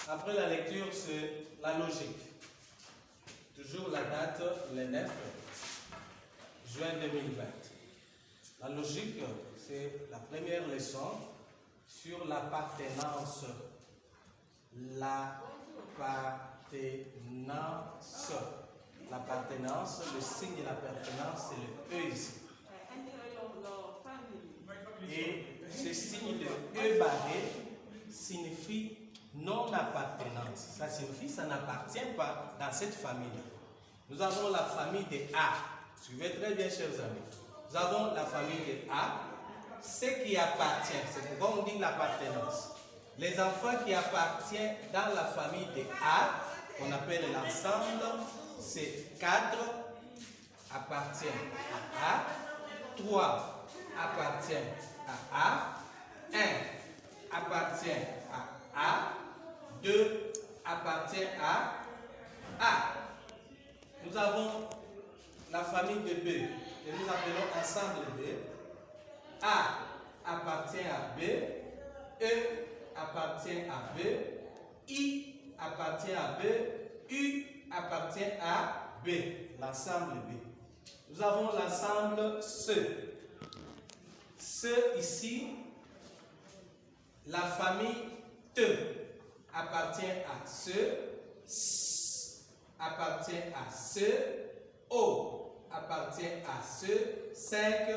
Après la lecture, c'est la logique. Toujours la date, le 9 juin 2020. La logique, c'est la première leçon sur l'appartenance. L'appartenance. L'appartenance, le signe de l'appartenance, c'est le E ici. Et ce signe de E barré signifie non-appartenance. Ça signifie que ça n'appartient pas dans cette famille-là. Nous avons la famille de A. Suivez très bien, chers amis. Nous avons la famille de A. Ce qui appartient, c'est pourquoi on dit l'appartenance. Les enfants qui appartiennent dans la famille de A, qu'on appelle l'ensemble, c'est 4 appartient à A, 3 appartient à A, 1 appartient à A, 2 appartient à A. Nous avons la famille de B, que nous appelons ensemble B. A appartient à B, E appartient à B, I appartient à B, U appartient à B, l'ensemble B. Nous avons l'ensemble C. C ici, la famille T appartient à C, S appartient à C, O appartient à C, 5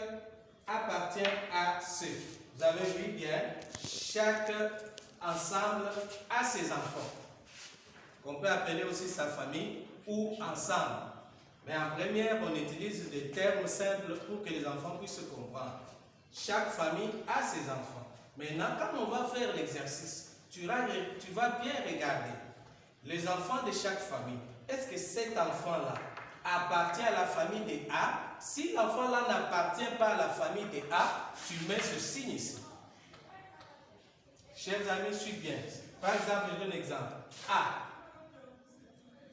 appartient à C. Vous avez vu bien, chaque ensemble a ses enfants, qu'on peut appeler aussi sa famille ou ensemble. Mais en première, on utilise des termes simples pour que les enfants puissent comprendre. Chaque famille a ses enfants. Maintenant, quand on va faire l'exercice, tu vas bien regarder les enfants de chaque famille. Est-ce que cet enfant-là appartient à la famille de A? Si l'enfant-là n'appartient pas à la famille de A, tu mets ce signe ici. Chers amis, suivez bien. Par exemple, je donne un exemple. A.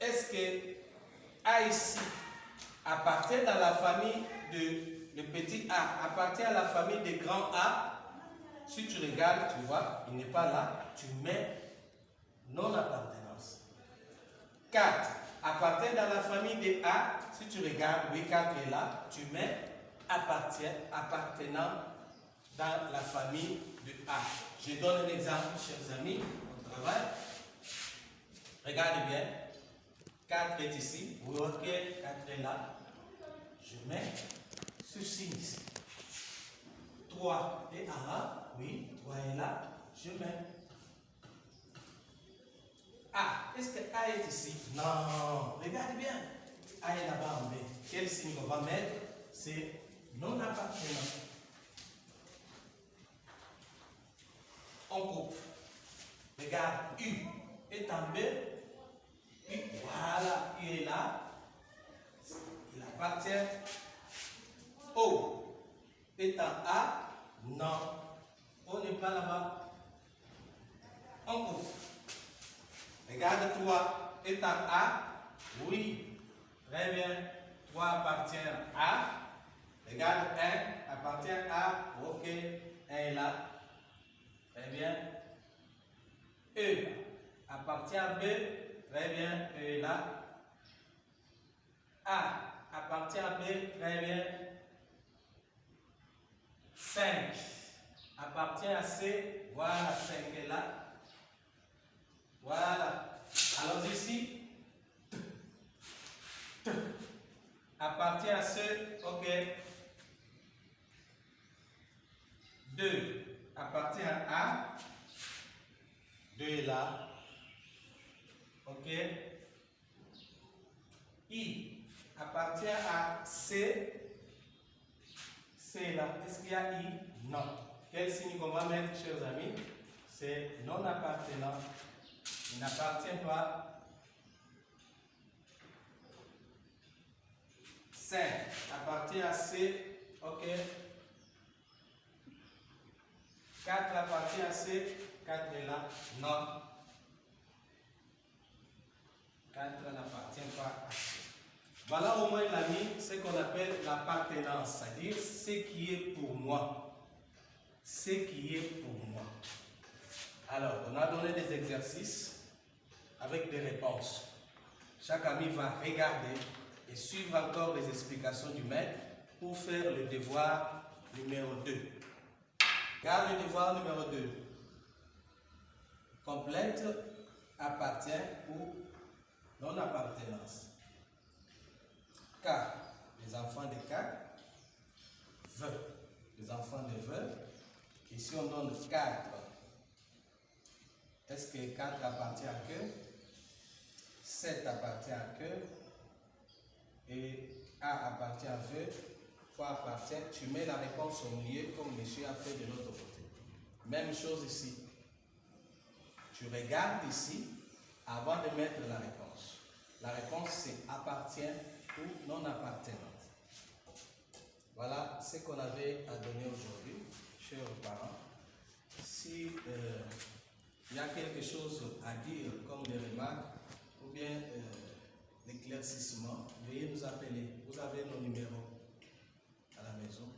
Est-ce que A ici appartient dans la famille de le petit A, appartient à la famille de grand A? Si tu regardes, tu vois, il n'est pas là, tu mets non-appartenance. 4 appartient dans la famille de A. Si tu regardes, oui, 4 est là, tu mets appartenant dans la famille de A. Je donne un exemple, chers amis, au travail. Regardez bien. 4 est ici. Oui, ok, 4 est là. Je mets ce signe ici. 3 est là. Oui, 3 est là. Je mets A. Est-ce que A est ici? Non. Regardez bien. A est là-bas en B. Quel signe on va mettre? C'est non appartenant. On coupe. Regarde, U est en B. U, voilà, U est là. Il appartient. O est en A. Non. O n'est pas là-bas. On coupe. Regarde 3 est en A. Oui. Très bien. 3 appartient à A. Regarde 1 appartient à. Ok. 1 est là. Très bien. E appartient à B. Très bien. E est là. A appartient à B. Très bien. 5 appartient à C. Voilà, 5 est là. Voilà. Alors ici, appartient à C. Ok. 2 appartient à A. 2 est là. Ok. I appartient à C. C est là. Est-ce qu'il y a I? Non. Quel signe qu'on va mettre, chers amis? C'est non appartenant. Il n'appartient pas. 5 appartient à C. Ok. 4 appartient à C. 4 est là. Non. 4 n'appartient pas à C. Voilà au moins l'ami, ce qu'on appelle l'appartenance, c'est-à-dire ce qui est pour moi. Ce qui est pour moi. Alors, on a donné des exercices. avec des réponses. Chaque ami va regarder et suivre encore les explications du maître pour faire le devoir numéro 2. Car le devoir numéro 2 complète, appartient ou non-appartenance. Car les enfants de K veulent. Les enfants de veulent. Et si on donne 4, est-ce que 4 appartient à que 7 appartient à que et A appartient à veut, quoi appartient? Tu mets la réponse au milieu comme monsieur a fait de l'autre côté. Même chose ici. Tu regardes ici avant de mettre la réponse. La réponse c'est appartient ou non appartenante. Voilà ce qu'on avait à donner aujourd'hui, chers parents. Si il y a quelque chose à dire comme des remarques ou bien l'éclaircissement, veuillez nous appeler. Vous avez nos numéros à la maison.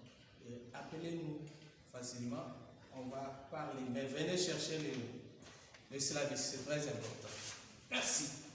Appelez-nous facilement, on va parler. Mais venez chercher le syllabus, c'est très important. Merci.